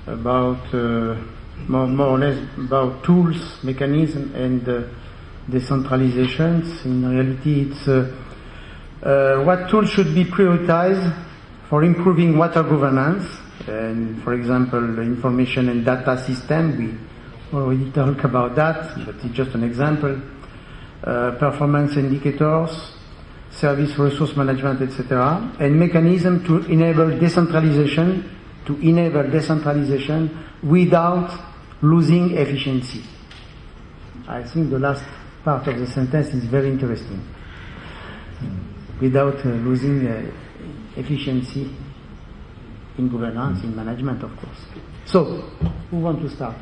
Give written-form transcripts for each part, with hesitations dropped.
about more or less about tools, mechanism, and decentralizations. In reality, it's what tools should be prioritized for improving water governance. And for example, the information and data system, we already talked about that, but it's just an example. Performance indicators, service resource management, etc., and mechanism to enable decentralization without losing efficiency. I think the last part of the sentence is very interesting. Without losing efficiency in governance, in management, of course. So, who wants to start?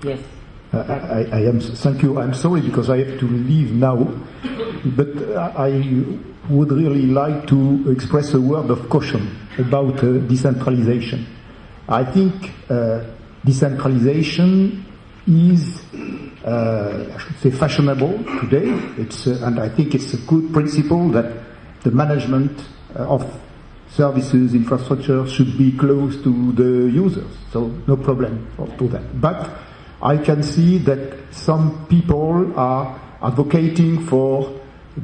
Yes. Thank you. I'm sorry because I have to leave now, but I would really like to express a word of caution about decentralization. I think decentralization is, I should say, fashionable today. And I think it's a good principle that the management of services, infrastructure should be close to the users. So no problem to that. But I can see that some people are advocating for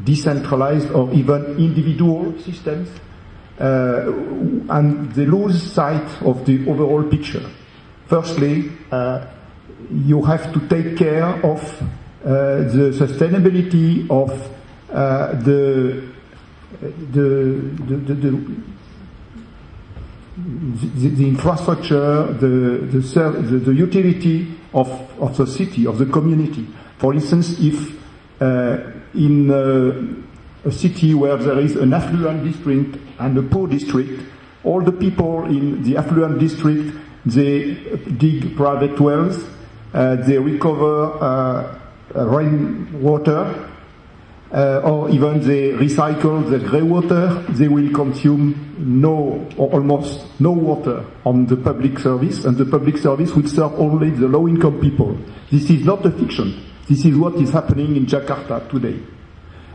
decentralized or even individual systems, and they lose sight of the overall picture. Firstly, you have to take care of the sustainability of the infrastructure, the utility of the city, of the community. For instance, if in a city where there is an affluent district and a poor district, all the people in the affluent district, they dig private wells, they recover rainwater, or even they recycle the grey water, they will consume no or almost no water on the public service, and the public service will serve only the low-income people. This is not a fiction. This is what is happening in Jakarta today.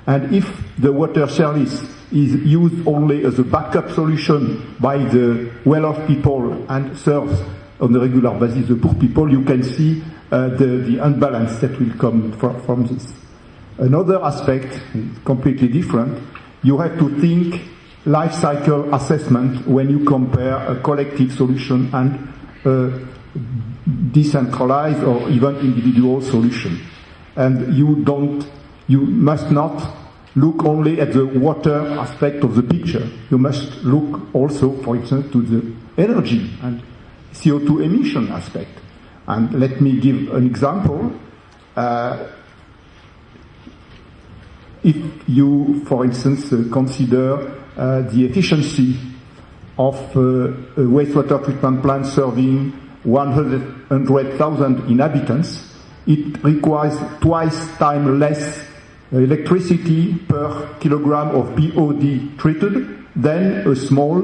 And if the water service is used only as a backup solution by the well-off people and serves on a regular basis the poor people, you can see the unbalance that will come from this. Another aspect, completely different, you have to think life cycle assessment when you compare a collective solution and a decentralized or even individual solution. And you must not look only at the water aspect of the picture. You must look also, for instance, to the energy and CO2 emission aspect. And let me give an example. If you, for instance, consider the efficiency of a wastewater treatment plant serving 100,000 inhabitants, it requires twice times less electricity per kilogram of BOD treated than a small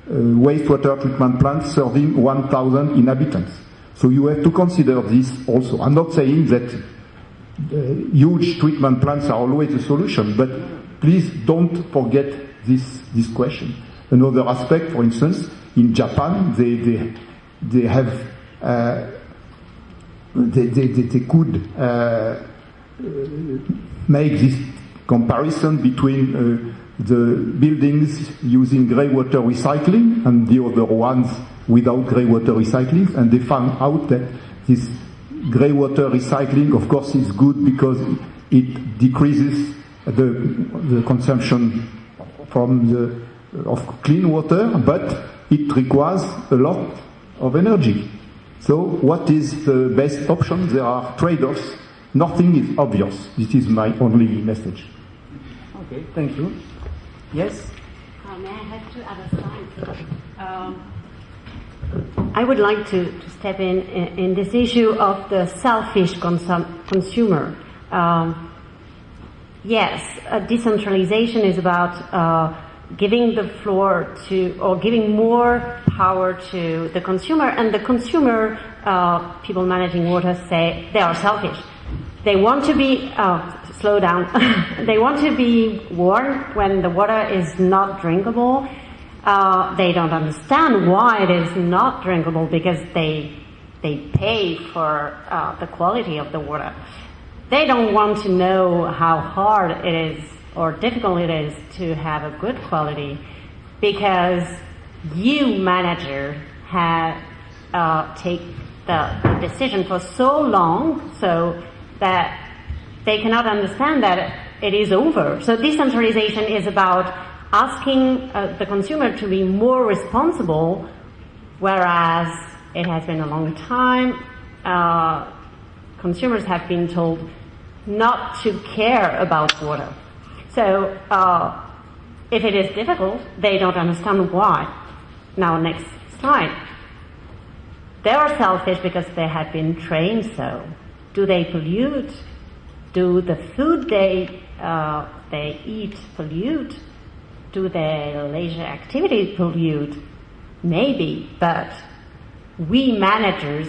wastewater treatment plant serving 1,000 inhabitants. So you have to consider this also. I'm not saying that huge treatment plants are always the solution, but please don't forget this question. Another aspect, for instance, in Japan, they could make this comparison between the buildings using grey water recycling and the other ones without grey water recycling, and they found out that this grey water recycling, of course, is good because it decreases the consumption of clean water, but it requires a lot of energy. So what is the best option? There are trade-offs. Nothing is obvious. This is my only message. Okay, thank you. Yes? May I have two other slides? I would like to step in this issue of the selfish consumer. Yes, decentralization is about giving the floor to, or giving more power to the consumer, and the consumer, people managing water say they are selfish. They want to be, slow down, they want to be warned when the water is not drinkable. They don't understand why it is not drinkable because they pay for the quality of the water. They don't want to know how hard it is or difficult it is to have a good quality because you, manager, have take the decision for so long so that they cannot understand that it is over. So decentralization is about asking the consumer to be more responsible, whereas it has been a long time. Consumers have been told not to care about water. So if it is difficult, they don't understand why. Now, next slide. They are selfish because they have been trained so. Do they pollute? Do the food they eat pollute? Do their leisure activities pollute? Maybe, but we managers,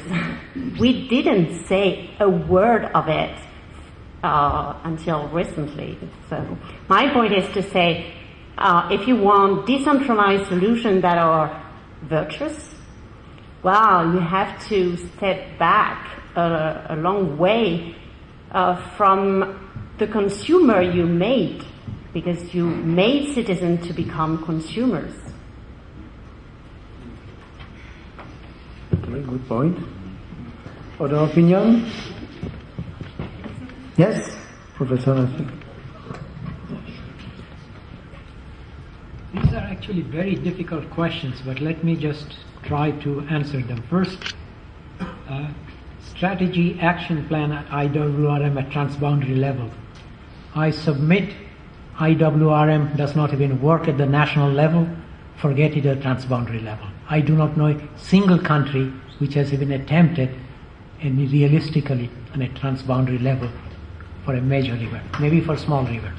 we didn't say a word of it until recently. So my point is to say, if you want decentralized solutions that are virtuous, well, you have to step back a long way from the consumer you made, because you made citizens to become consumers. Very good point. Other opinion? Yes, Professor. These are actually very difficult questions, but let me just try to answer them. First, strategy action plan at IWRM at transboundary level. I submit IWRM does not even work at the national level, forget it at transboundary level. I do not know a single country which has even attempted and realistically on a transboundary level for a major river, maybe for a small river.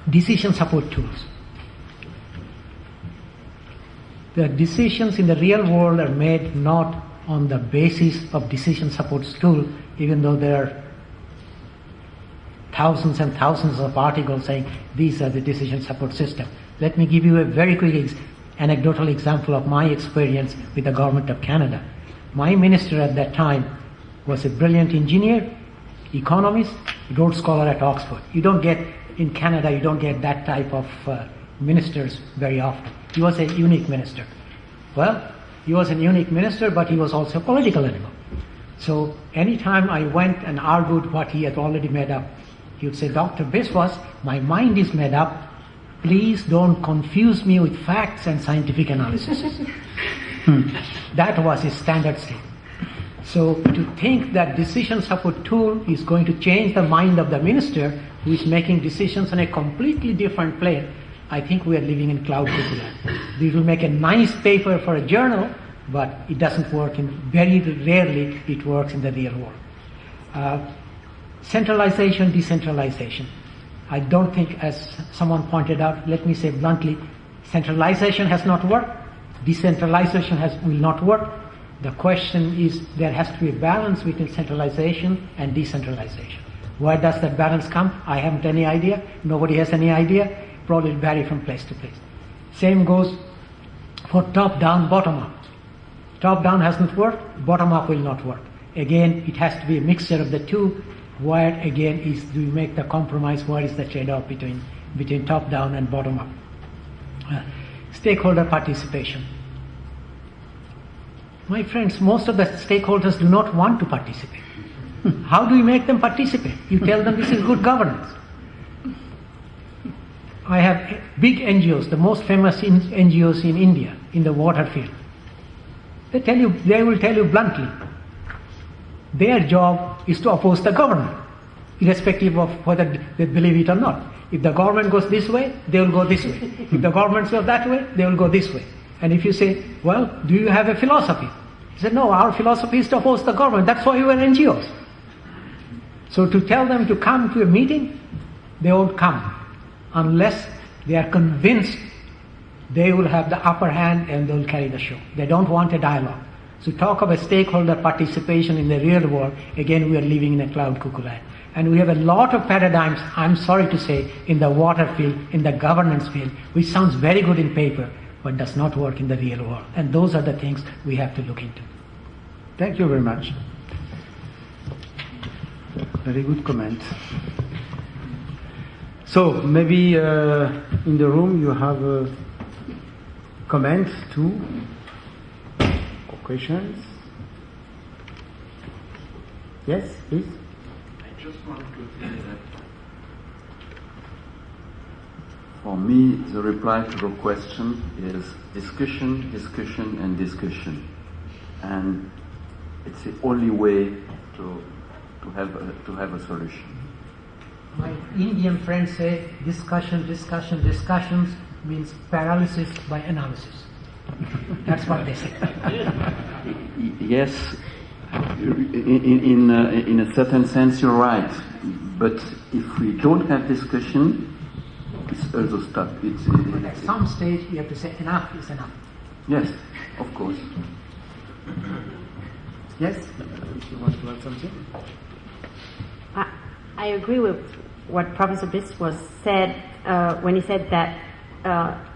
Decision support tools. The decisions in the real world are made not on the basis of decision support tool, even though there are thousands and thousands of articles saying these are the decision support system. Let me give you a very quick anecdotal example of my experience with the government of Canada. My minister at that time was a brilliant engineer, economist, Rhodes Scholar at Oxford. You don't get, in Canada, you don't get that type of ministers very often. He was a unique minister. Well, he was a unique minister, but he was also a political animal. So anytime I went and argued what he had already made up, he would say, Dr. Biswas, my mind is made up. Please don't confuse me with facts and scientific analysis. That was his standard statement. So to think that decision support tool is going to change the mind of the minister who is making decisions on a completely different plane, I think we are living in cloud cuckoo. It will make a nice paper for a journal, but it doesn't work very rarely it works in the real world. Centralization, decentralization. I don't think, as someone pointed out, let me say bluntly, centralization has not worked, decentralization will not work. The question is, there has to be a balance between centralization and decentralization. Where does that balance come? I haven't any idea. Nobody has any idea. Probably vary from place to place. Same goes for top-down, bottom-up. Top-down hasn't worked, bottom-up will not work. Again, it has to be a mixture of the two. Where, again, do you make the compromise? Where is the trade-off between top-down and bottom-up? Stakeholder participation. My friends, most of the stakeholders do not want to participate. How do you make them participate? You tell them this is good governance. I have big NGOs, the most famous NGOs in India, in the water field. They will tell you bluntly, their job is to oppose the government, irrespective of whether they believe it or not. If the government goes this way, they will go this way. If the government goes that way, they will go this way. And if you say, well, do you have a philosophy? He said, no, our philosophy is to oppose the government. That's why we were NGOs. So to tell them to come to a meeting, they won't come unless they are convinced they will have the upper hand and they will carry the show. They don't want a dialogue. So talk of a stakeholder participation in the real world, again we are living in a cloud cuckoo land. And we have a lot of paradigms, I'm sorry to say, in the water field, in the governance field, which sounds very good in paper, but does not work in the real world. And those are the things we have to look into. Thank you very much. Very good comment. So maybe in the room you have a comment too, or questions? Yes, please. I just want to say that for me the reply to the question is discussion, discussion and discussion. And it's the only way to have a solution. My Indian friends say discussion, discussion, discussions means paralysis by analysis. That's what they say. Yes, in a certain sense you're right. But if we don't have discussion, it's also stuck. But at some stage you have to say enough is enough. Yes, of course. Yes? If you want to add something? I agree with what Professor Biss was said when he said that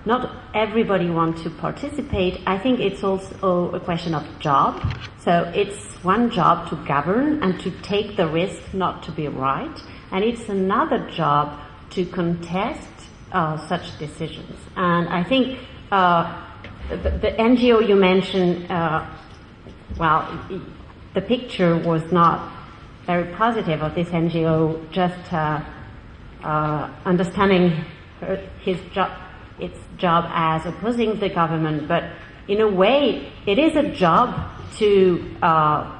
not everybody wants to participate. I think it's also a question of job. So it's one job to govern and to take the risk not to be right, and it's another job to contest such decisions. And I think the NGO you mentioned, the picture was not very positive of this NGO, just understanding its job as opposing the government. But in a way, it is a job to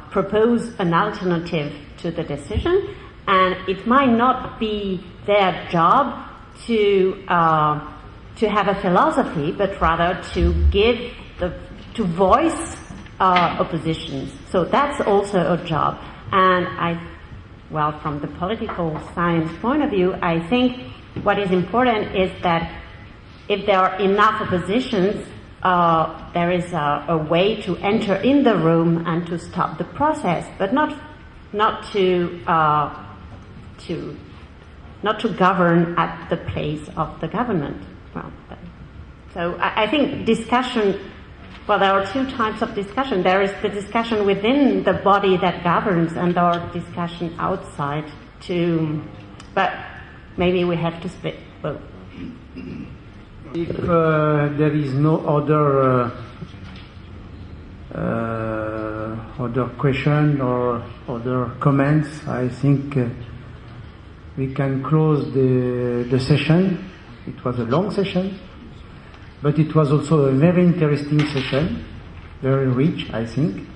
propose an alternative to the decision, and it might not be their job to have a philosophy, but rather to voice oppositions. So that's also a job. And from the political science point of view, I think what is important is that if there are enough oppositions, there is a way to enter in the room and to stop the process, but not to govern at the place of the government. So I think discussion. Well, there are two types of discussion. There is the discussion within the body that governs, and there are discussion outside too. But maybe we have to split both. If there is no other question or other comments, I think we can close the session. It was a long session, but it was also a very interesting session, very rich, I think.